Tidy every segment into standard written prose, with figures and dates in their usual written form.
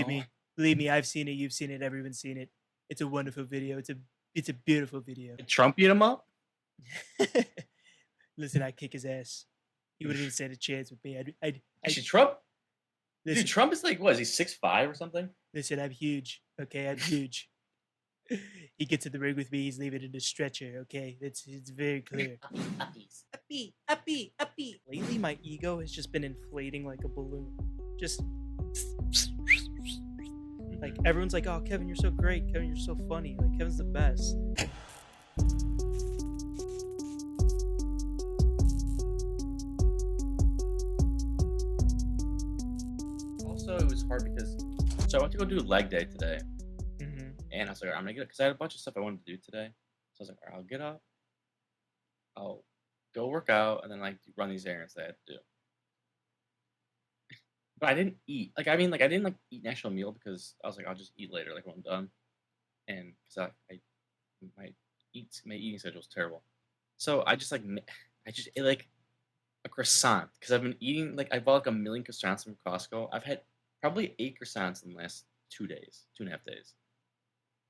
Believe No. me, believe me, I've seen it. You've seen it. Everyone's seen it. It's a wonderful video. It's a beautiful video. Did Trump beat him up? Listen, I kick his ass. He wouldn't even stand a chance with me. Actually, Trump, dude, listen, Trump is like, what is he, 6'5" or something? listen. I'm huge. Okay, I'm huge. He gets in the ring with me. He's leaving in a stretcher. Okay, it's very clear. Uppies. Uppy, uppy, uppy. Lately, my ego has just been inflating like a balloon. Just like everyone's like, "Oh, Kevin, you're so great. Kevin, you're so funny. Like Kevin's the best." Also, it was hard because so I went to go do leg day today, Hmm. and I was like, I'm gonna get because I had a bunch of stuff I wanted to do today. So I was like, all right, I'll get up, I'll go work out, and then like run these errands that I had to do. But I didn't eat. Like I mean, like I didn't like eat an actual meal because I was like, I'll just eat later, like when I'm done, and because I my eating schedule is terrible. So I just like I just ate like a croissant because I've been eating like I bought like a million croissants from Costco. I've had probably 8 croissants in the last 2 days, 2.5 days,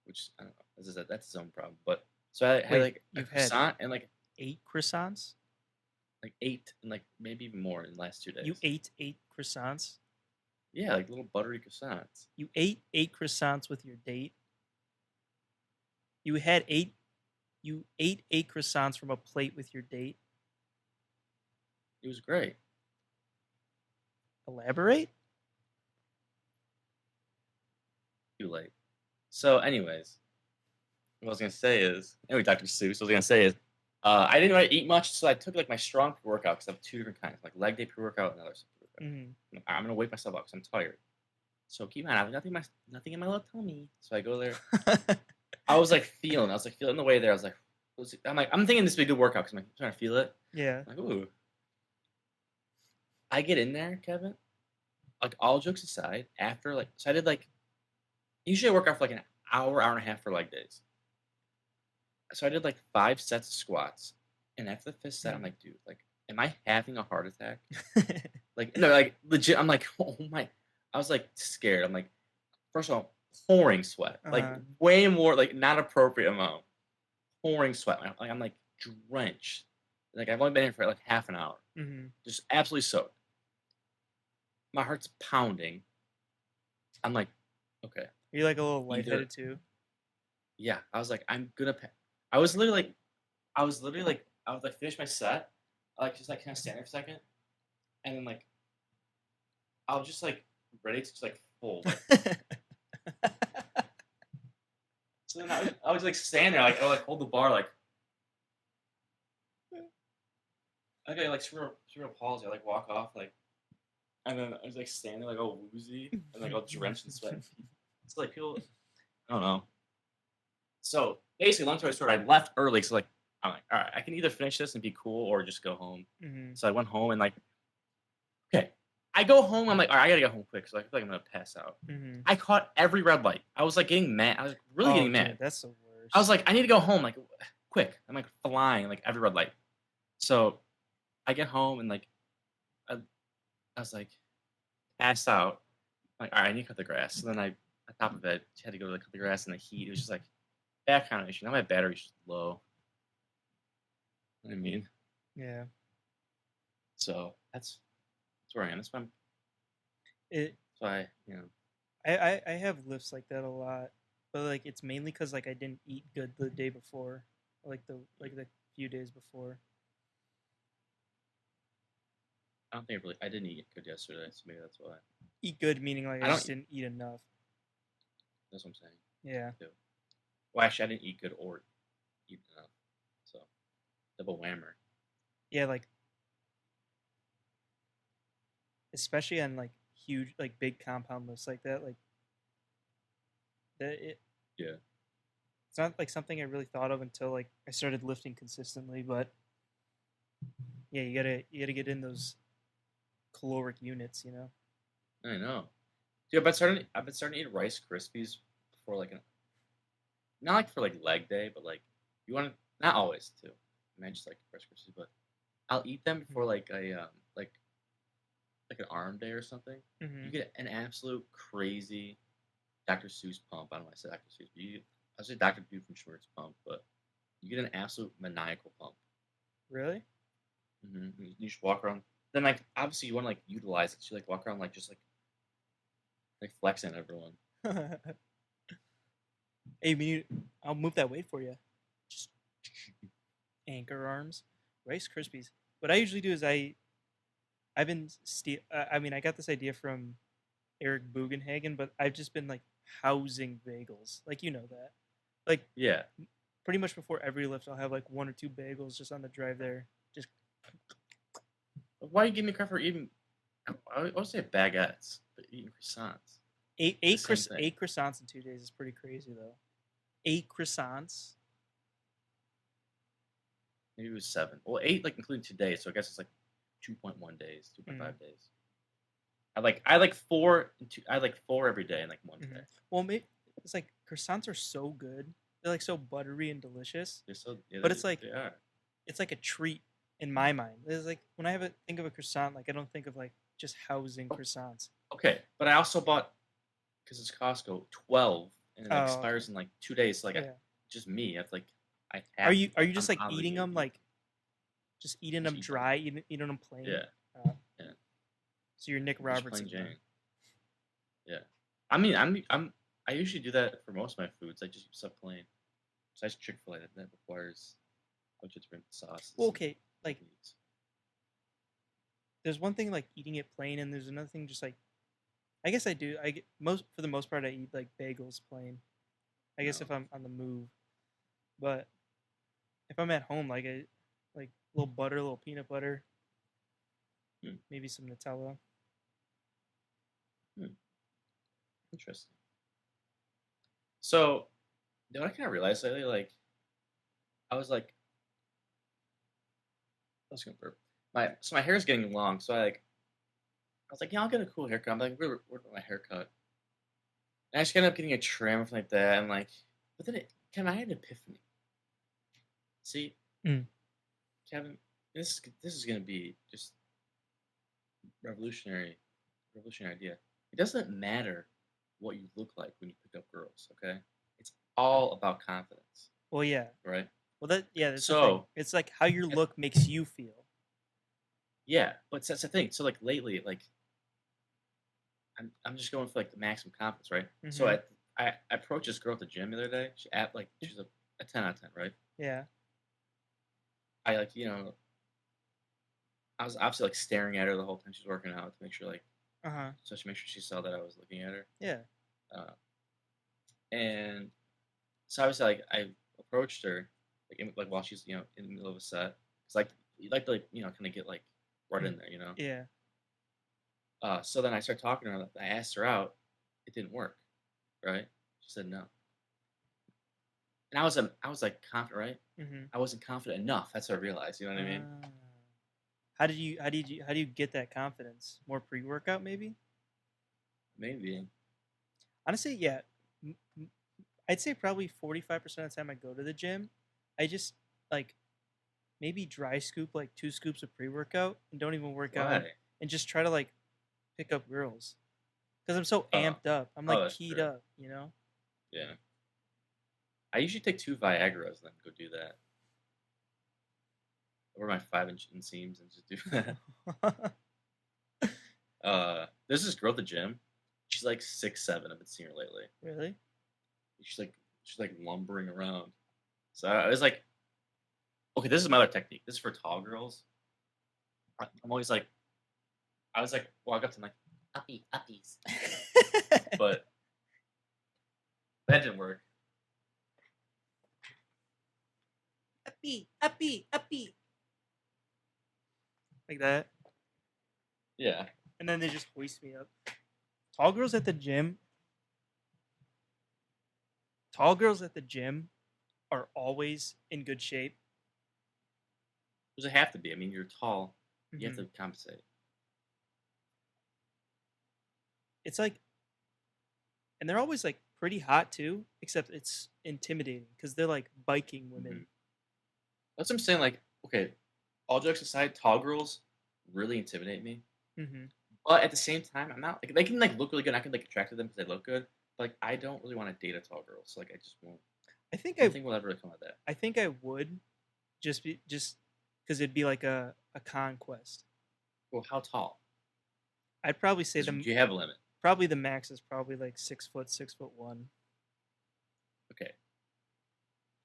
which I don't know. That's its own problem. But so I had Wait, like a you've had croissant and like 8 croissants? eight and like maybe even more in the last two You days. ate 8 croissants? Yeah, like little buttery croissants. You ate 8 croissants with your date? You had eight. You ate 8 croissants from a plate with your date? It was great. Elaborate? Too late. So, anyways, what I was gonna say is, anyway, Dr. Seuss. What I was gonna say is, I didn't really eat much, so I took like my strong pre-workout because I have two different kinds, like leg day pre-workout and other pre-workout. Hmm. I'm gonna wake myself up because I'm tired. So keep in mind, I have nothing in my little tummy. So I go there. I was like feeling the way there. I was like, I'm thinking this would be a good workout because I'm like trying to feel it. Yeah. I'm like, ooh. I get in there, Kevin. Like all jokes aside, after like, so I did like usually I work out for like an hour, hour and a half for leg days. So I did like 5 sets of squats, and after the fifth set, I'm Mhm. like, dude, like, am I having a heart attack? Like, no, like legit. I'm like, oh my. I was like scared. I'm like, first of all, pouring sweat, like uh, way more, like not appropriate amount, pouring sweat. Like I'm like drenched. Like I've only been here for like half an hour, mhm. just absolutely soaked. My heart's pounding. I'm like, okay, You're like a little either lightheaded too. yeah. I was like, I'm gonna. I was literally like, I was like finish my set, I like just like kind of stand there for a second, and then like I was just like ready to just like fold. Like so then I was like stand there like I would, like hold the bar like cerebral palsy. I like walk off like and then I was like standing like all woozy and like all drenched in sweat. And it's like people I don't know. So basically, long story short, I left early. So like I'm like, all right, I can either finish this and be cool or just go home. Mhm. So I went home and like okay. I go home. I'm like, all right, I gotta go home quick. So I feel like I'm gonna pass out. Mhm. I caught every red light. I was like getting mad. I was like, really Oh, getting dude, mad. that's the I was worst. like, I need to go home, like quick. I'm like flying, like every red light. So I get home and like I was like passed out. Like, all right, I need to cut the grass. So then I, on top of it, had to go to cut the grass in the heat. It was just like background issue. Now my battery's just low. You know what I mean, Yeah. so that's where I am. It. That's why you know. I have lifts like that a lot, but like it's mainly because like I didn't eat good the day before, like the few days before. I don't think I didn't eat good yesterday, so maybe that's why. Eat good meaning like I I just don't. didn't eat enough. That's what I'm saying. Yeah. Too. Well, actually, I didn't eat good or eat enough. So double whammer. Yeah, like especially on like huge like big compound lifts like that, like it Yeah. it's not like something I really thought of until like I started lifting consistently, but yeah, you gotta get in those caloric units, you know. I know. Dude, I've been starting to eat Rice Krispies for like an not like for like leg day, but like you want to not always too. I mean, I just like Rice Krispies, but I'll eat them before Mhm. like I like like an arm day or something, you Hmm. get an absolute crazy Dr. Seuss pump. I don't know why I said Dr. Seuss, but I say Dr. Doofenshmirtz pump, but you get an absolute maniacal pump. Really? You just walk around. Then like obviously you want to like utilize it. So you like walk around like just like flexing at everyone. Hey, I'll move that weight for you. Just anchor arms, Rice Krispies. What I usually do is I've been I mean, I got this idea from Eric Bugenhagen, but I've just been like housing bagels, like you know that, like Yeah. pretty much before every lift, I'll have like one or two bagels just on the drive there. Just Why you give me crap for eating? I would say baguettes, but eating croissants. It's the same thing. eight croissants in 2 days is pretty crazy though. Eight croissants. Maybe it was 7. Well, 8 like including today, so I guess it's like 2.1 days, Mm, 2.5 days. I like 4 and 2, I like 4 every day and like 1 hmm. today. Well, maybe it's like croissants are so good. They're like so buttery and delicious, They're so yeah, but they are. it's like a treat in my mind. It's like when think of a croissant, like I don't think of like just housing Oh, croissants. okay, but I also bought because it's Costco 12 and it Oh, okay. expires in like 2 days. So like Yeah. just me, I have like I have to. Are you just I'm like eating obligated them to eat. like just eating Just them eat them. dry, eating them plain? Yeah, Uh, yeah. so you're Nick Just plain Robertson then. Jane. Yeah. I mean, I usually do that for most of my foods. I just use stuff plain. Besides Chick-fil-A, that requires a bunch of different Well, sauces and okay, like meats. there's one thing like eating it plain, and there's another thing just like I guess I do. I get most for the most part I eat like bagels plain. I guess No. if I'm on the move, but if I'm at home, like I like a little butter, a little peanut butter, Hmm. maybe some Nutella. Hmm. Interesting. So, you know what I kind of realized lately? Like, I was like, I was gonna burp. My hair is getting long, so I was like, yeah, I'll get a cool haircut. I'm like, where my haircut? And I just ended up getting a trim or something like that. And like, but then Kevin, I had an epiphany. See, Mm. Kevin, this is gonna be just revolutionary, revolutionary idea. It doesn't matter what you look like when you pick up girls. Okay, it's all about confidence, Well, yeah. right? Well, that's the thing. So, It's like how your at- look makes you feel. yeah, but that's the thing. So like lately, like I'm just going for like the maximum confidence, right? So Mm-hmm. I approached this girl at the gym the other day. She's a 10 out of 10, right? Yeah. I like I was obviously like staring at her the whole time she's working out to make sure like Uh huh. so to make sure she saw that I was looking at her. Yeah. Uh, and so obviously like I approached her like while she's in the middle of a set. It's like you like to like kind of get like right Mm. in there. Yeah. So then I started talking to her. I asked her out. It didn't work, right? She said no. And I was like confident, right? Mm-hmm. I wasn't confident enough. That's what I realized. You know what I mean? Uh, how do you get that confidence? More pre workout maybe? Maybe. Honestly, yeah. M- m- I'd say probably 45% of the time I go to the gym, I just like maybe dry scoop like 2 scoops of pre workout and don't even work out Why? and just try to like pick up girls because I'm so Oh, amped up. I'm oh, like that's keyed true. up, you know. Yeah. I usually take 2 Viagra's, then go do that. Over my 5 inch inseams and just do that. There's this girl at the gym. She's like 6'7". I've been seeing her lately. Really? She's like lumbering around. So I was like, okay, this is my other technique. This is for tall girls. I'm always like, I was like, walk up to them like, uppy, uppies. But that didn't work. uppy, uppy, uppy, like that, Yeah. and then they just hoist me up. Tall girls at the gym. Tall girls at the gym are always in good shape. Does it have to be? I mean, you're tall. You have Hmm. to compensate. It's like, and they're always like pretty hot too, except it's intimidating because they're like biking Hmm. women. That's what I'm saying. Like, okay, all jokes aside, tall girls really intimidate me. Hmm. But at the same time, I'm not like they can like look really good. And I can like attract to them because they look good. But like I don't really want to date a tall girl, so like I just won't. I think I Nothing will ever come of that. I think I would just because it'd be like a conquest. Well, how tall? I'd probably say 'Cause you have a limit. probably the max is probably like 6 foot, 6'1". Okay.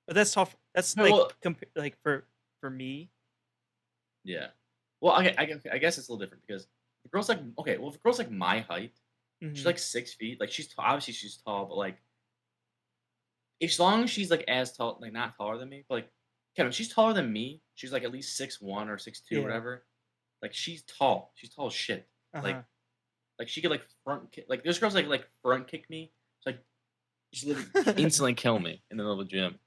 But that's tough. That's No, like well, like for me. yeah. Well, okay, I guess it's a little different because the girl's like okay. Well, if the girl's like my height, she's Hmm. like 6 feet. Like she's obviously she's tall, but like as long as she's like as tall, like not taller than me, but like Kevin, she's taller than me. She's like at least 6'1" or 6'2", Yeah. whatever. Like she's tall. She's tall as shit. Uh huh. Like she could like front kick. Like this girl's like front kick me. It's like she literally instantly kill me in the middle of the gym.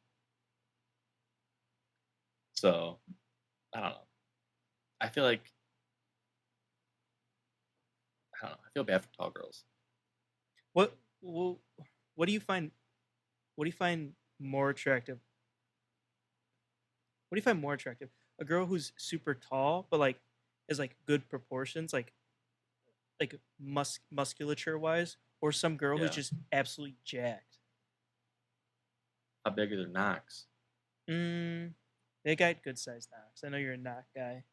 So I don't know. I feel like I don't know. I feel bad for tall girls. what well, what do you find? What do you find more attractive? What do you find more attractive? A girl who's super tall but like has like good proportions, like musculature wise, or some girl who's Yeah. just absolutely jacked. How big are their knocks? Mm, they got good sized knocks. I know you're a knock guy.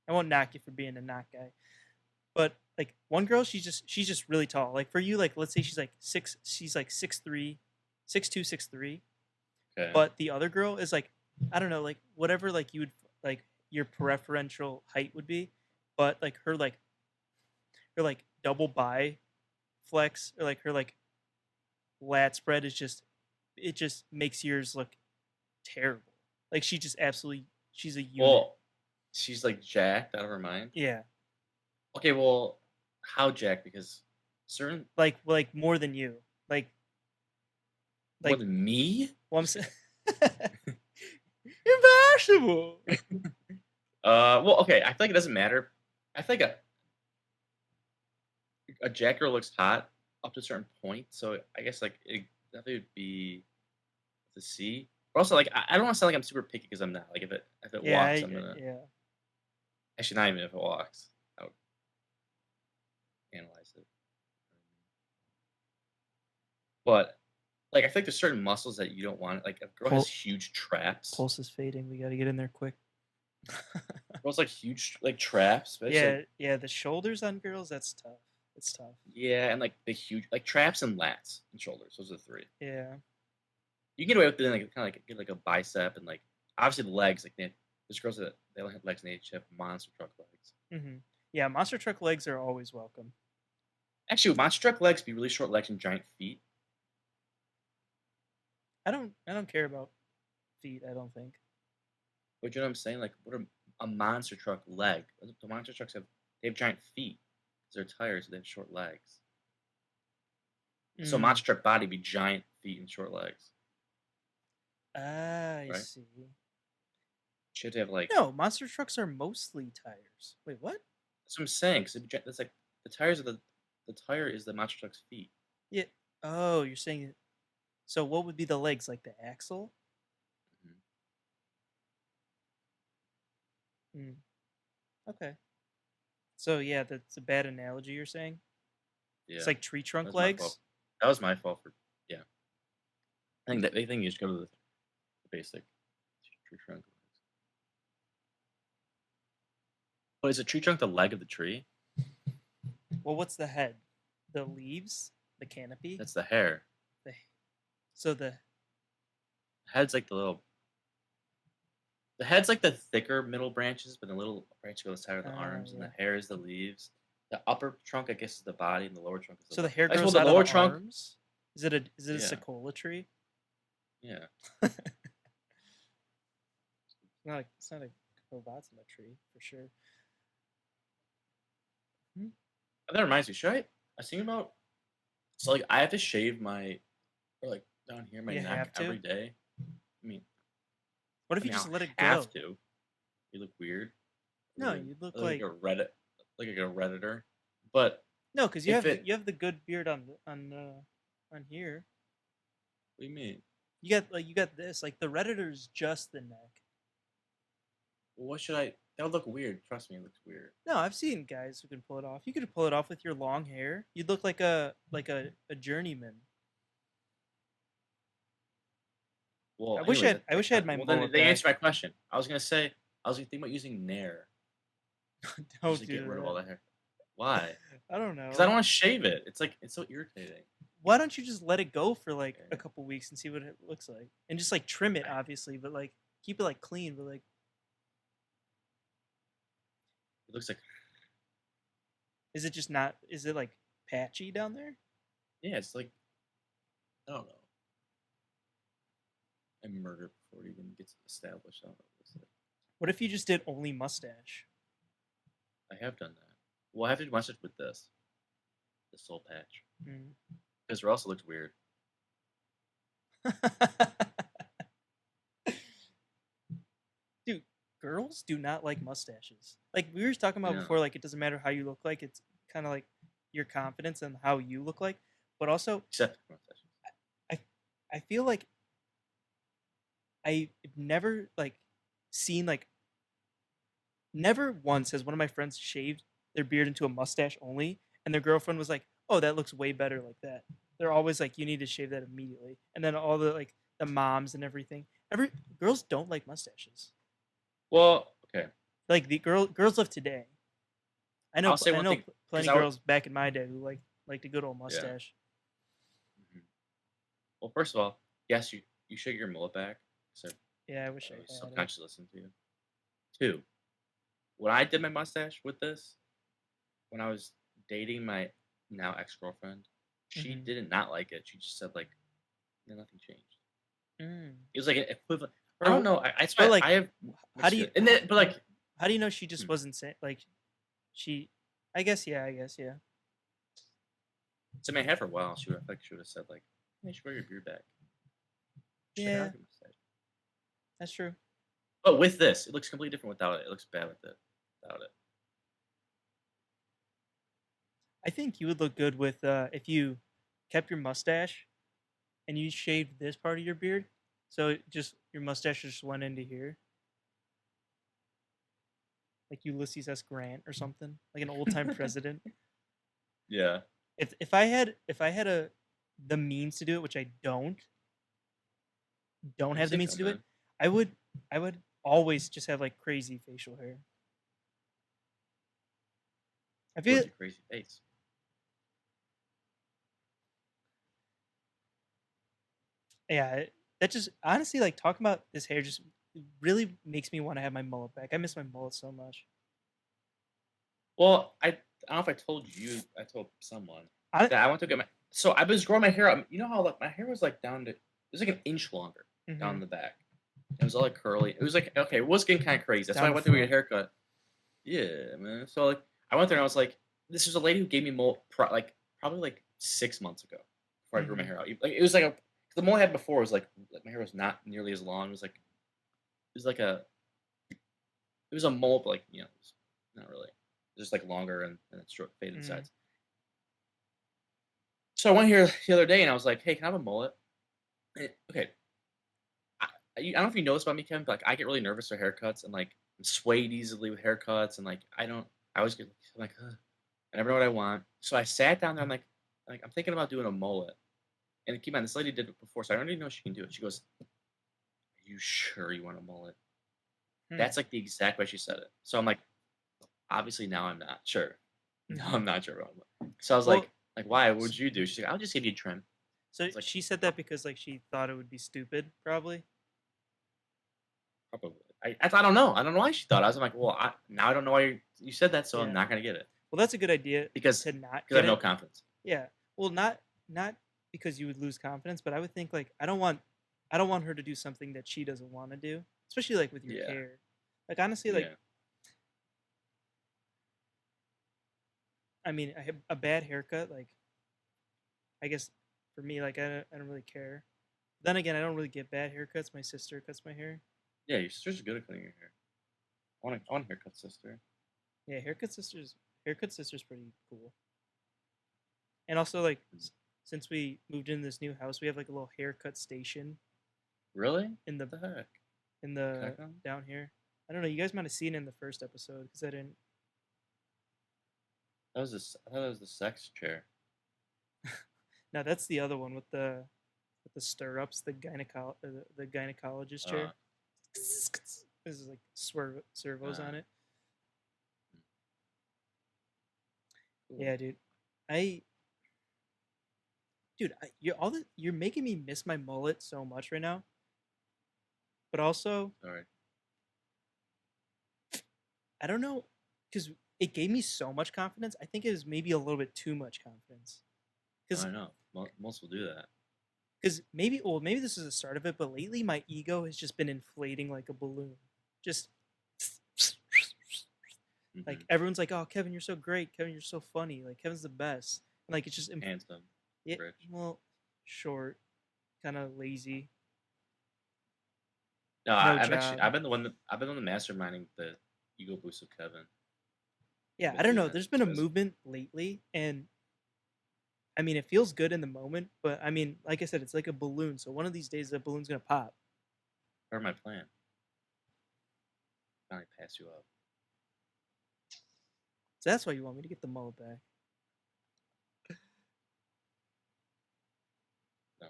I won't knock you for being a knock guy. But like one girl, she's just really tall. Like for you, like let's say she's like 6'3", 6'2", 6'3". Okay. But the other girl is like, I don't know, like whatever like you would like your preferential height would be, but like her like double bi flex or like her like lat spread is just it just makes yours look terrible. Like she just absolutely she's a unit. Well, she's like jacked out of her mind. Yeah. Okay, well, how jacked? Because certain Like more than you. Like more like than me. well I'm saying impossible. Well, okay. I feel like it doesn't matter. I think a jack girl looks hot up to a certain point. So I guess like it definitely would be to see. But also, like I don't want to sound like I'm super picky because I'm not. Like if it Yeah, walks, I'm gonna yeah. actually not even if it walks. I would analyze it. But like I think there's certain muscles that you don't want. Like if a girl has Pul- huge traps, Pulse is fading. We got to get in there quick. girls like huge like traps, but it's Yeah, like yeah, the shoulders on girls, that's tough. It's tough. yeah, and like the huge like traps and lats and shoulders. Those are the three. Yeah. You can get away with it, like kind of like get like a bicep and like obviously the legs. Like there's girls that they don't have legs and they just have monster truck legs. Hmm. Yeah, monster truck legs are always welcome. Actually, would monster truck legs be really short legs and giant feet? I don't care about feet, I don't think. But you know what I'm saying? Like, what are a monster truck leg? The monster trucks they have giant feet because they're tires. So they have short legs. So Mm. monster truck body be giant feet and short legs, Ah, I right? see. Should have like No, monster trucks are mostly tires. Wait, what? that's what I'm saying. Because that's like the tires are the tire is the monster truck's feet. Yeah. Oh, you're saying so what would be the legs like the axle? Mhm. Mm, okay. So yeah, that's a bad analogy you're saying? It's Yeah, like tree that trunk was my fault. legs? That was my fault for yeah. I think that they think you just go to the basic tree trunk. But is a tree trunk the leg of the tree? Well, what's the head? The leaves? The canopy? That's the hair. The, so the Head's like the little. The head's like the thicker middle branches, but the little branch goes side of the arms, and yeah. the hair is the leaves. The upper trunk, I guess, is the body, and the lower trunk is the So the leg. hair I suppose grows the out of lower the trunk. arms? Is it a Yeah, sequoia tree? yeah. It's not a Kovatsuma tree for sure. Hmm? That reminds me. Should I? I was thinking about. So like, I have to shave my, or like down here, my You neck have to? every day. I mean, What I if you mean, just I'll let it have go? to. You look weird. No, you look Like like a Reddit, like a redditor. But no, because you if have it, you have the good beard on here. what do you mean? You got this like the redditor's just the neck. What should I? That would look weird. Trust me, it looks weird. No, I've seen guys who can pull it off. You could pull it off with your long hair. You'd look like a journeyman. Well, I wish anyways, I wish I had my well then mullet they back. answered my question. I was gonna say I was thinking about using Nair just Don't to do get rid of that. all that hair. Why? I don't Because I don't know. want to shave it. It's like it's so irritating. Why don't you just let it go for like a Yeah. couple weeks and see what it looks like, and just like trim it, obviously, but like keep it like clean. But like, It looks like is it just not? Is it like patchy down there? yeah, it's like I don't know. I murder before it even gets established. I don't know what it looks like. What if you just did only mustache? I have done that. Well, I have to do mustache with this soul patch Mm. because or else it looks weird. Dude, girls do not like mustaches. Like we were talking about No, before, like it doesn't matter how you look like, it's kind of like your confidence and how you look like. But also, except for mustaches. I I feel like I've never like seen like never once has one of my friends shaved their beard into a mustache only, and their girlfriend was like, "Oh, that looks way better like that." They're always like, "You need to shave that immediately," and then all the like the moms and everything. Every girls don't like mustaches. Well, okay. Like the girls of today. I'll say I one know thing because plenty girls back in my day who like the good old yeah. mustache. Mhm. Well, first of all, yes, you should get your mullet back. So Yeah, I wish I I had it. subconsciously listened to you. Two, when I did my mustache with this, when I was dating my now ex girlfriend, she Hmm. did not like it. She just said like, "Yeah, nothing changed." Mm. It was like an equivalent. I don't Or, know. I but swear like, I have how mixed do you feelings. And then, but like, how do you know she just hmm, wasn't saying like she? I guess yeah. I guess yeah. so I mean, I had for a while. She would like she would have said like, "Hey, you should wear your beard back." She's like, "I Yeah, like your mustache." that's true. But with this, it looks completely different without it. It looks bad with it without it. I think you would look good with if you kept your mustache and you shaved this part of your beard, so just your mustache just went into here, like Ulysses S. Grant or something, like an old time president. Yeah, If I had a the means to do it, which I don't I can have the see it means to do coming it, in. I would I would always just have like crazy facial hair. I What feel is your crazy face? yeah, that just honestly like talking about this hair just really makes me want to have my mullet back. I miss my mullet so much. Well, I don't know if I told you. I told someone I that I went to get my. So I was growing my hair out. You know how like my hair was like down to it was like an inch longer hmm down the back. It was all like curly. It was like okay, it was getting kind of crazy. That's why down I the went to get a front. haircut. Yeah, man. So like I went there and I was like, this was a lady who gave me mole like probably like 6 months ago before I grew my Hmm. hair out. Like it was like a the mole I had before was like my hair was not nearly as long. It was like a it was a mole, but like it was not really. It was just like longer and it's short faded Hmm. sides. So I went here the other day and I was like, hey, can I have a mullet? Okay, I don't know if you know this about me, Kevin, but like I get really nervous for haircuts and like I'm swayed easily with haircuts and like I don't. I always get I'm like, ugh, I never know what I want. So I sat down there. I'm like I'm thinking about doing a mullet. And keep in mind, this lady did it before, so I already know she can do it. She goes, "Are you sure you want a mullet?" Hmm. That's like the exact way she said it. So I'm like, obviously now I'm not sure. No, Hmm. I'm not sure. About it. So I was Well, like, why? What s- would you do? She's like, I'll just give you a trim. so I was like, she said that because like she thought it would be stupid, probably. probably. I don't know. I don't know why she thought. I was like, well, now I don't know why you said that, so I'm Yeah. not gonna get it Well, that's a good idea because to not I get have no it. confidence. Yeah. Well, not because you would lose confidence, but I would think like I don't want her to do something that she doesn't want to do, especially like with your Yeah, hair. Like honestly, like yeah. I mean, I have a bad haircut. Like I guess for me, like I don't really care. Then again, I don't really get bad haircuts. My sister cuts my hair. Yeah, your sister's good at cutting your hair. I want a haircut, sister. Yeah, haircut sisters pretty cool. And also like Mm. since we moved in this new house, we have like a little haircut station Really? in What the heck? in Can I the come? down here. I don't know. You guys might have seen it in the first episode because I didn't. I thought that was the sex chair. No, that's the other one with the stirrups, the gynecologist Uh, chair. This is like servos uh, on it. cool. Yeah, dude. I you're making me miss my mullet so much right now. But also, Sorry. I don't know because it gave me so much confidence. I think it was maybe a little bit too much confidence. Because I know. Most will do that. maybe this is the start of it, but lately my ego has just been inflating like a balloon. Just like Hmm. everyone's like, "Oh, Kevin, you're so great. Kevin, you're so funny. Like Kevin's the best." And like it's just Handsome, yeah, rich. well, short, kind of lazy, No, no I've actually job. I've been on the masterminding the ego boost of Kevin. I've Yeah, been I don't doing know. that There's been a because movement lately, and I mean, it feels good in the moment, but I mean, like I said, it's like a balloon. So one of these days, the balloon's gonna pop. part of my plan. Finally pass you up. So that's why you want me to get the mullet back. No.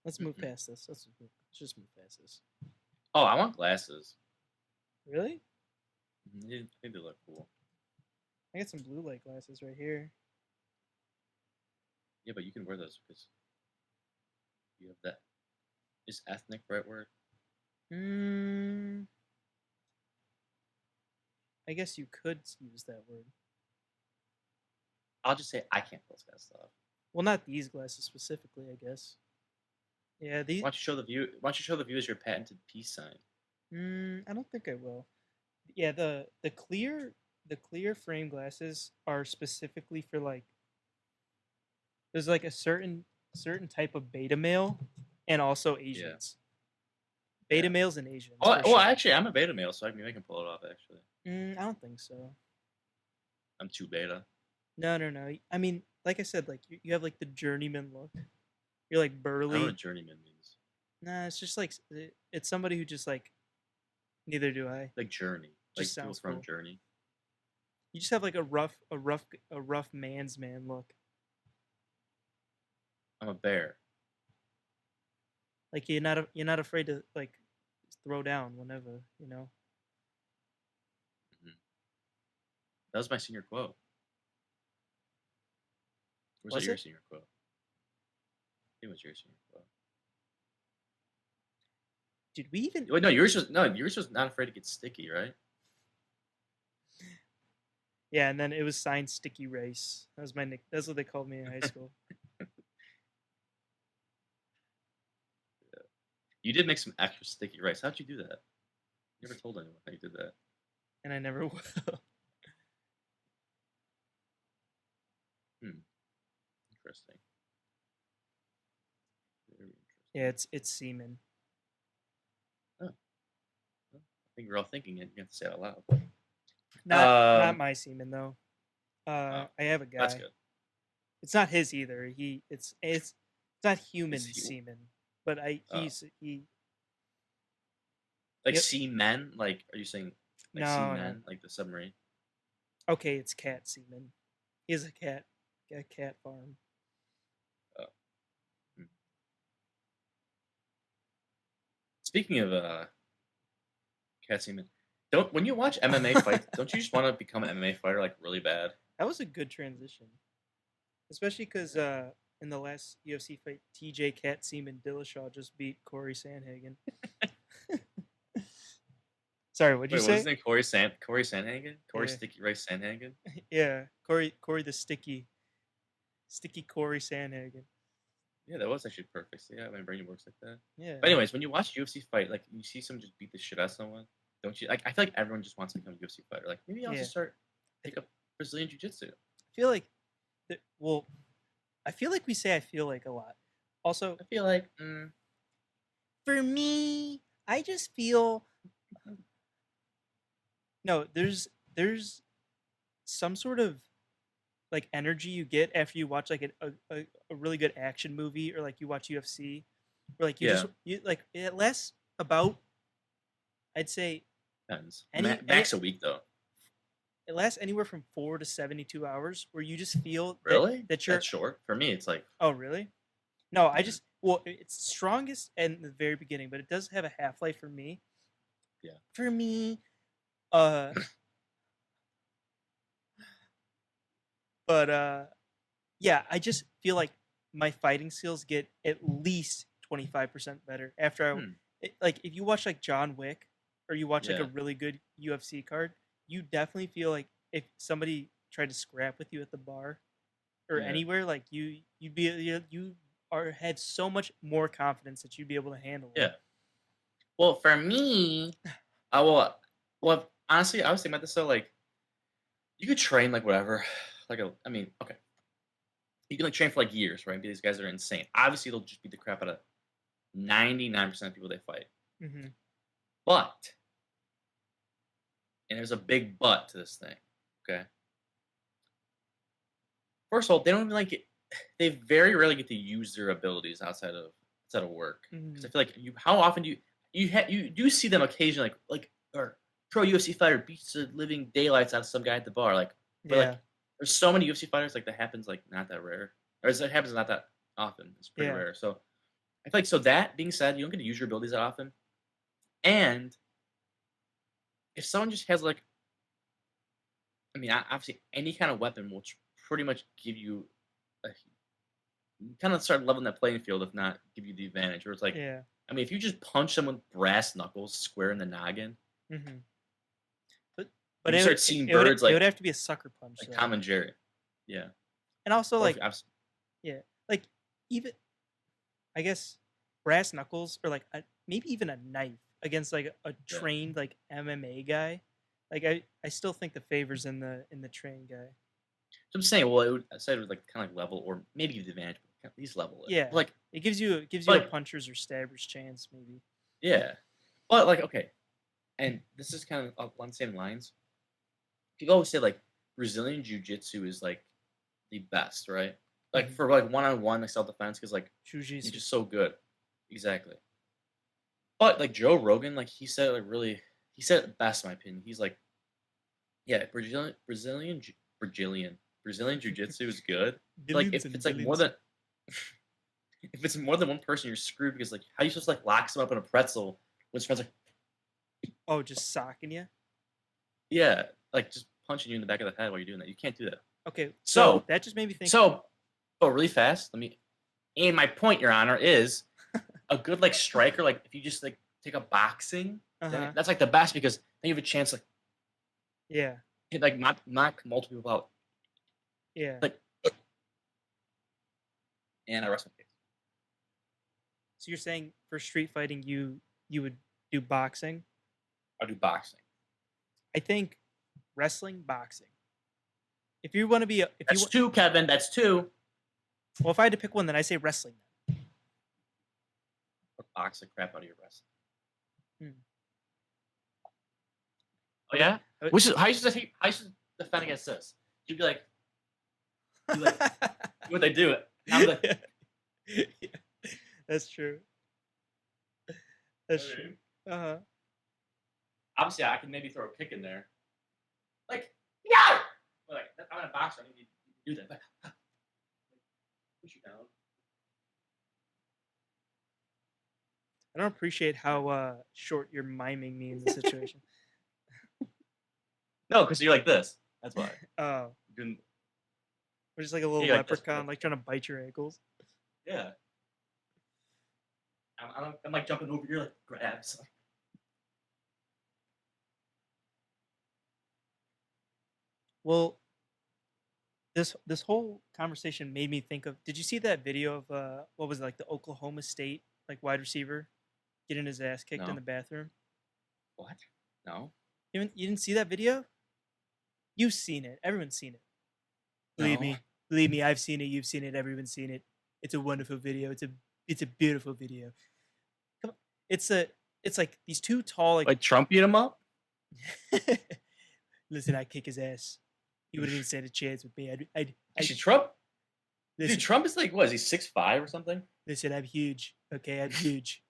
Let's move Mm-mm. past this. Let's just move past this. Oh, I want glasses. Really? I think they look cool. I got some blue light glasses right here. Yeah, but you can wear those because you have that. Is ethnic the right word? Hmm. I guess you could use that word. I'll just say I can't pull this kind of stuff. Well, not these glasses specifically, I guess. Yeah, Why don't you show the view? Why don't you show the viewers your patented peace sign? I don't think I will. Yeah, the clear frame glasses are specifically for like there's like a certain type of beta male and also Yeah, Asians. yeah. Beta males and Asians Oh, for well, sure. actually, I'm a beta male, so I can pull it off. Actually, I don't think so. I'm too beta. No, no, no. I mean, like I said, like you have like the journeyman look. You're like I don't know burly. what journeyman means. Nah, it's just like it's somebody who just like neither do I. Like journey, Just like people sounds from cool. Journey. You just have like a rough man's man look. I'm a bear. Like you're not afraid to like throw down whenever you know. Mhm. That was my senior quote. Was it Was your it? senior quote? It was your senior quote. Did we even? Wait, no. Yours was not afraid to get sticky, right? Yeah, and then it was signed Sticky Race. That was my nick. That's what they called me in high school. You did make some extra sticky rice. How'd you do that? You never told anyone how you did that. And I never will. Hmm. Interesting. Very interesting. Yeah, it's semen. Oh, well, I think we're all thinking it. You have to say it out loud. Not Um. my semen though. Oh, I have a that's guy. good. It's not his either. It's not Is human he? semen, but Oh, he. like Yep. sea men? Like, are you saying like sea No, no. men? Like the submarine? Okay, it's cat semen. He has a cat farm. Oh. Hmm. Speaking of cat semen, don't when you watch MMA fights, don't you just want to become an MMA fighter like really bad? That was a good transition, especially because Yeah. in the last UFC fight, TJ Cat Seaman Dillashaw just beat Corey Sandhagen. Sorry, what'd you Wait, what was his say? name? Corey Sandhagen? Corey Yeah, Sticky Rice Sandhagen? yeah. Corey the sticky Corey Sandhagen. Yeah, that was actually perfect. So yeah, my brain works like that. But Yeah, anyways, when you watch UFC fight, like you see someone just beat the shit out of someone, don't you? Like I feel like everyone just wants to become a UFC fighter. Like maybe I'll yeah. just start I take up Brazilian Jiu Jitsu. feel like, well, I feel like we say I feel like a lot. Also, I feel like for me, I just feel no. There's some sort of like energy you get after you watch like a really good action movie or like you watch UFC, or like yeah, you like it lasts about, I'd say, Depends. any Max a week though. it lasts anywhere from 4 to 72 hours, where you just feel Really? that That's you're. short for me. It's like Oh, really? No, mhm, it's strongest in the very beginning, but it does have a half life for me. yeah, For me, uh, but yeah, I just feel like my fighting skills get at least 25% better after hmm, like if you watch like John Wick or you watch like a yeah, really good UFC card, you definitely feel like if somebody tried to scrap with you at the bar or yeah, anywhere, like you'd be you are had so much more confidence that you'd be able to handle it. yeah. Well, for me, I will. Well, honestly, I was thinking about this though. Like, you could train like whatever. I mean, okay, you can like train for like years, right? These guys are insane. Obviously, they'll just beat the crap out of 99% of people they fight. Hmm. But, and there's a big but to this thing. Okay, first of all, they don't even like it. They very rarely get to use their abilities outside of work. Because Hmm. I feel like how often do you do see them occasionally like or pro UFC fighter beats the living daylights out of some guy at the bar but Yeah, there's so many UFC fighters like that happens like not that rare or it happens not that often. It's pretty yeah, rare. So I feel like so that being said, you don't get to use your abilities that often. And if someone just has like I mean obviously any kind of weapon will pretty much give you a kind of start leveling that playing field, if not give you the advantage. Where it's like, yeah. I mean, if you just punch someone with brass knuckles square in the noggin, Hmm. But and but you it would start seeing it would birds it would have to be a sucker punch like though, Tom and Jerry, yeah, and also or if like abs- yeah, like even I guess brass knuckles or like maybe even a knife against like a yeah. trained like MMA guy. Like I still think the favors in the trained guy. So I'm saying, well, I said it would like kind of like level or maybe give the advantage, but at least level it. Yeah, it gives you a Like, puncher's or stabber's chance maybe. yeah, but like, okay, and this is kind of along the same lines. People always say like Brazilian Jiu Jitsu is like the best, right? Like Hmm. for like one on one, like self defense, because like you're Jujitsu. just so good. Exactly. But like Joe Rogan, like he said, like really, he said it best in my opinion. He's like, yeah, Brazilian Jiu Jitsu is good. Like Billions if and it's like more billions. than if it's more than one person, you're screwed because like how you supposed to like lock someone up in a pretzel when his friends like Oh, just socking you. yeah, like just punching you in the back of the head while you're doing that. You can't do that. Okay, so So that just made me think. so oh really fast. Let me and my point, Your Honor, is a good like striker. Like if you just like take a boxing, Uh then huh. that's like the best because then you have a chance like Yeah. hit like knock multiple people out. Yeah. Like and I rest my case. So you're saying for street fighting you would do boxing? I'll do boxing. I think wrestling, boxing. If you want to be if you That's two, Kevin. That's two. well, if I had to pick one, then I say wrestling. Or box the crap out of your wrestling. Then. Hmm. Oh I would. yeah? I would Which is how you should defend against this? You'd be like what they do it. Now I'm like Yeah. Yeah. That's true. That's true. okay. Uh huh. Obviously I can maybe throw a kick in there. Like, yeah! But like I'm in a boxer, I need to do that. Like, push you down. I don't appreciate how short you're miming me in this situation. No, because you're like this. That's why. Oh, You're doing, we're just like a little you're like this. leprechaun, like trying to bite your ankles. Yeah. I'm like jumping over here like grabs. Well, this whole conversation made me think of. Did you see that video of what was it, like the Oklahoma State like wide receiver getting his ass kicked in No. the bathroom? What? No. You didn't see that video? You've seen it. Everyone's seen it. Believe No. me. Believe me. I've seen it. You've seen it. Everyone's seen it. It's a wonderful video. It's a beautiful video. Come on. It's like these two tall like. Like Trump beat him up? Listen, I kick his ass. He wouldn't even stand a chance with me. Actually, Trump. Dude, Listen, Trump is like what? Is he 6'5" or something? listen. I'm huge. Okay, I'm huge.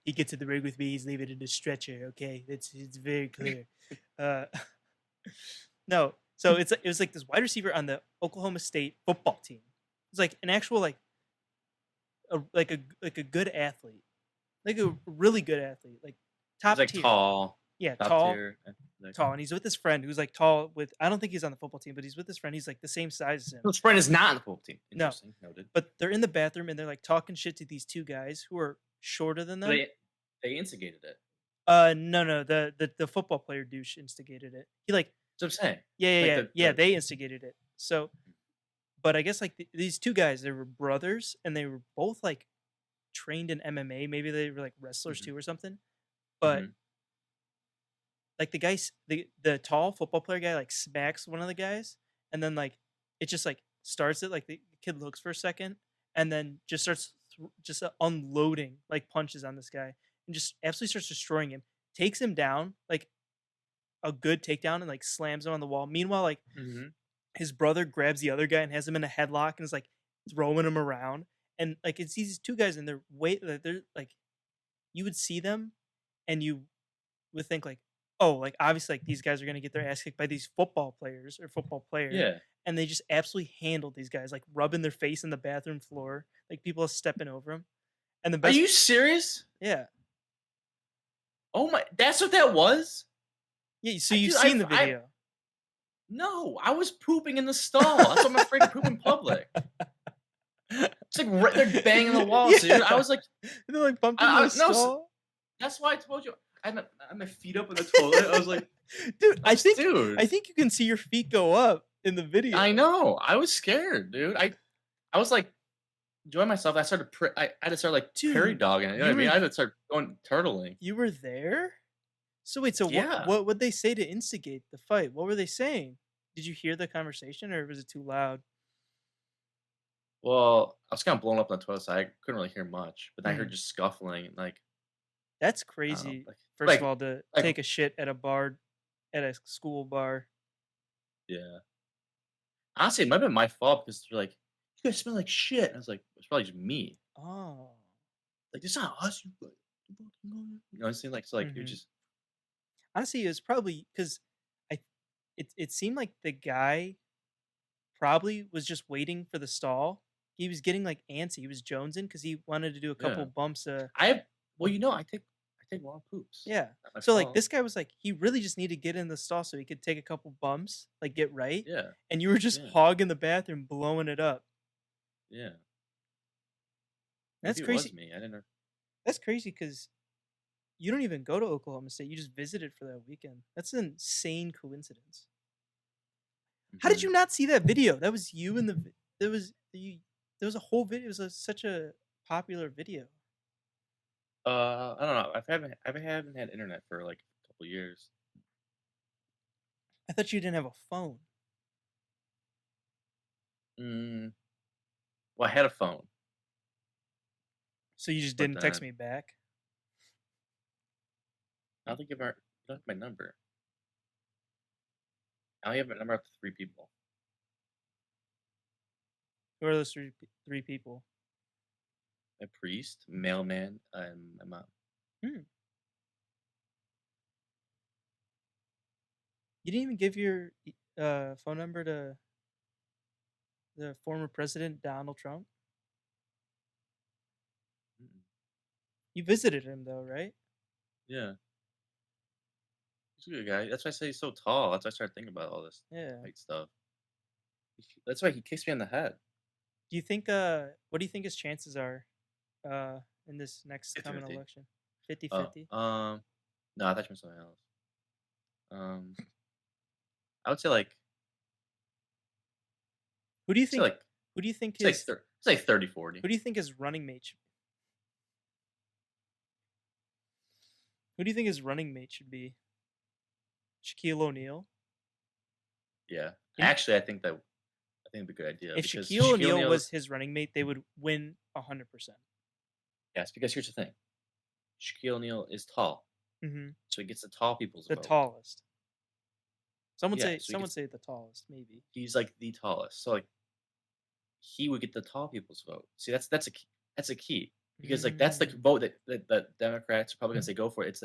He gets in the ring with me. He's leaving in a stretcher. Okay, it's very clear. Uh, no, so it was like this wide receiver on the Oklahoma State football team. It's like an actual like a good athlete, like a really good athlete, like He's top like tier. tall, Yeah, top tall, tier. Like, tall, and he's with his friend who's like tall. With I don't think he's on the football team, but he's with his friend. He's like the same size as him. his friend is not on the football team. No, Interesting. Noted. but they're in the bathroom and they're like talking shit to these two guys who are shorter than So them. they instigated it. No, the football player douche instigated it. He like, That's what I'm saying. yeah, yeah, Like yeah, the yeah. They instigated it. So, but I guess like these two guys, they were brothers and they were both like trained in MMA. Maybe they were like wrestlers Mhm, too or something. But mhm. like the tall football player guy like smacks one of the guys, and then like it just like starts it like the kid looks for a second, and then just starts unloading like punches on this guy, and just absolutely starts destroying him. Takes him down like a good takedown and like slams him on the wall. Meanwhile, like Mhm. his brother grabs the other guy and has him in a headlock and is like throwing him around. And like it's these two guys and they're like you would see them and you would think like, oh, like obviously like these guys are gonna get their ass kicked by these football players or football player. Yeah. And they just absolutely handled these guys, like rubbing their face in the bathroom floor, like people are stepping over them. And the Are best, you serious? yeah, Oh my! That's what that was. yeah. So I you've dude, seen the I video. no, I was pooping in the stall. That's why I'm afraid to poop in public. It's like they're banging the walls, dude. I Yeah, was like, they're like bumped into the no. stall. That's why I told you. I had my feet up in the toilet. I was like, Dude, dude. I think you can see your feet go up in the video. I know. I was scared, dude. I was like enjoying myself. I started. I had to start like prairie Dude, dogging it. You know what I mean? I had to start going turtling. you were there? So wait, so Yeah. what would they say to instigate the fight? What were they saying? Did you hear the conversation or was it too loud? Well, I was kind of blown up in the toilet, so I couldn't really hear much. But then I heard Mm, just scuffling, and like that's I don't know, crazy. like First of like all, to like take a shit at a bar, at a school bar. yeah. Honestly, it might have been my fault because they're like, "You guys smell like shit." I was like, "It's probably just me." Oh. Like, "It's not us, you know what I'm saying? Like, so, like, it Hmm. just Honestly, it was probably because I it seemed like the guy probably was just waiting for the stall. He was getting like antsy. He was jonesing because he wanted to do a couple yeah. bumps. I have well, I take long poops. Yeah. Not my So like fault. this guy was like he really just needed to get in the stall so he could take a couple bumps, like get right. Yeah, And you were just yeah, hogging the bathroom, blowing it up. yeah. That's Maybe it was crazy. me. I didn't know. That's crazy because you don't even go to Oklahoma State. You just visited for that weekend. That's an insane coincidence. How did Mhm. you not see that video? That was you in the. There was you. There was a whole video. It was such a popular video. I don't know. I haven't had internet for, like, a couple years. I thought you didn't have a phone. Mm, well, I had a phone, So you just but didn't text then me back. I don't think you don't have my number. I only have my number up to 3 people. Who are those three people? My priest, mailman, and my mom. Hmm. You didn't even give your phone number to the former president Donald Trump. Mm-mm. You visited him though, right? Yeah, he's a good guy. That's why I say he's so tall. That's why I started thinking about all this Yeah. height stuff. That's why he kicks me in the head. Do you think what do you think his chances are in this next coming 50-50. election? 50 Oh, 50. no, I thought you meant something else. Um, I would say like Who do you say think like who do you think say his say 30-40. who do you think his running mate should Who do you think his running mate should be? Shaquille O'Neal? Yeah. In, Actually, I think it'd be a good idea if because Shaquille Shaquille O'Neal O'Neal was is his running mate, they would win 100%. yes, because here's the thing. Shaquille O'Neal is tall, Mhm. so he gets the tall people's The vote. tallest. Yeah, so Someone say the tallest, maybe. he's like the tallest. So like he would get the tall people's vote. See, that's a key. That's a key. because like that's the Mm, vote that Democrats, Republicans, they go for. It's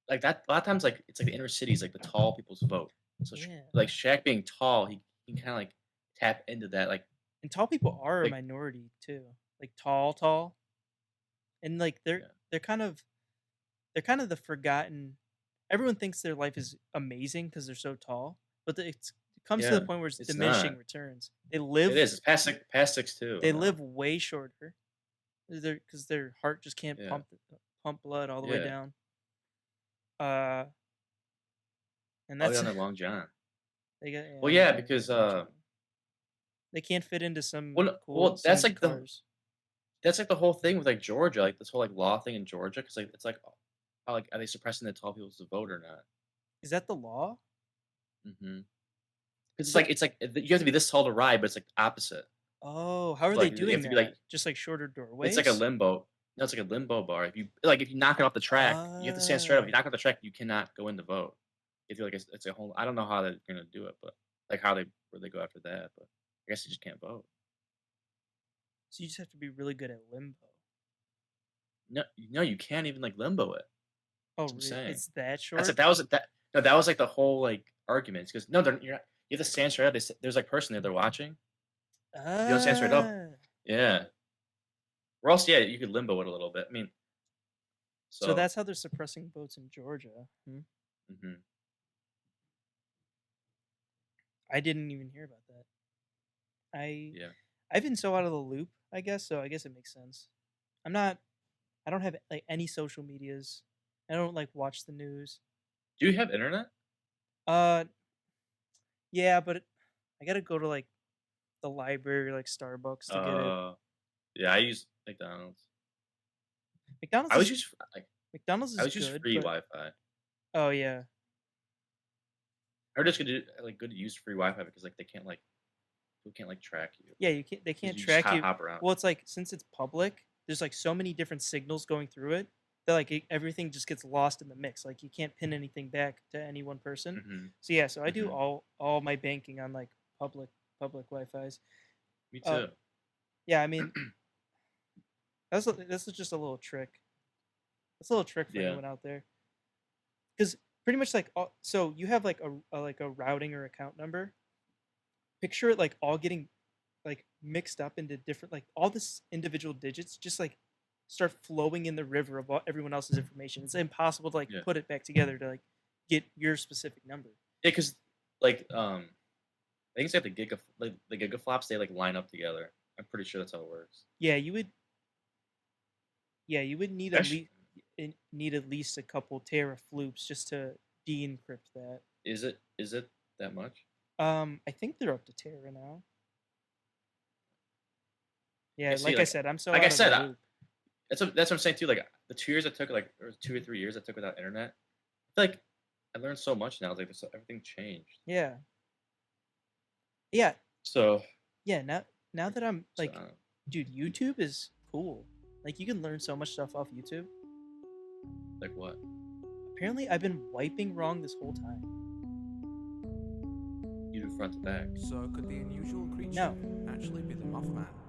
like that a lot of times like it's like the inner cities, like the tall people's vote. So yeah. like Shaq being tall, he can kind of like tap into that And tall people are a like minority too. Like tall, and like yeah they're kind of the forgotten. Everyone thinks their life is amazing because they're so tall, but it comes to the yeah point where it's it's diminishing not. returns. They It live is. It's past 6'2" they now. live way shorter. Because their heart just can't Yeah, pump blood all the way yeah. down. Uh, and Oh, yeah, that's on the Long John. they got yeah, Well, they yeah, got because long John. They can't fit into well, some cool well, some cars. that's like the whole thing with like Georgia, like this whole like law thing in Georgia, because like it's like, like are they suppressing the tall people to vote or not? Is that the law? Mm-hmm. Because So it's like you have to be this tall to ride, but it's like the opposite. oh, how are So they like you have doing to be like that? Just like shorter it's like a doorways? limbo. No, it's like a limbo bar. If you knock it off the track, you have to stand straight up. If you Uh, knock off the track, you cannot go in the vote. If you like, it's a whole. I don't know how they're gonna do it, but like how they where they go after that. But I guess you just can't vote. so you just have to be really good at limbo. No, no, you can't even like limbo it. Oh, That's what I'm saying. it's that That's like short? that was that. No, that was like the whole like argument. Because no, you're not. You have to stand straight up. There's like person there. They're watching. If you don't stand straight up, Ah, yeah. Or else, yeah, you could limbo it a little bit. I mean, so so that's how they're suppressing votes in Georgia. Hmm? hmm I didn't even hear about that. I yeah. I've been so out of the loop, I guess. So I guess it makes sense. I'm not. I don't have like any social medias. I don't like watch the news. Do you have internet? Uh, yeah, but I gotta go to like the library, like Starbucks, to get it. Uh, yeah, I use McDonald's. McDonald's I always is use like McDonald's I is always use good, free but Wi-Fi. oh yeah, I heard it's good to use free Wi-Fi because like they can't like people can't like track you yeah. You can't. They because can't you just track you. hop around. Well, it's like since it's public, there's like so many different signals going through it that like everything just gets lost in the mix. Like you can't pin anything back to any one person. hmm So yeah, so I do hmm all my banking on like public Wi-Fi's. Me Uh, too. yeah, I mean this is just a little trick. That's a little trick for Yeah. anyone out there. Because pretty much like so you have like a routing or account number. Picture it like all getting like mixed up into different like all this individual digits just like start flowing in the river of everyone else's information. It's impossible to like Yeah. put it back together to like get your specific number. Yeah, because like I think it's like the gigaflops they like line up together. I'm pretty sure that's how it works. Yeah, you would need at Actually, least need at least a couple teraflops just to de-encrypt that. is it that much? I think they're up to Terra now. Yeah, Yeah. See, like I said, I'm so like I out of the said, loop. that's what I'm saying too. Like the 2 years I took, like or 2 or 3 years I took without internet, I feel like I learned so much now. It's like everything changed. Yeah, yeah, So, yeah. Now that I'm so like, dude, YouTube is cool. Like you can learn so much stuff off YouTube. like what? Apparently, I've been wiping wrong this whole time. You do front to back. So could the unusual creature No, actually be the Mothman?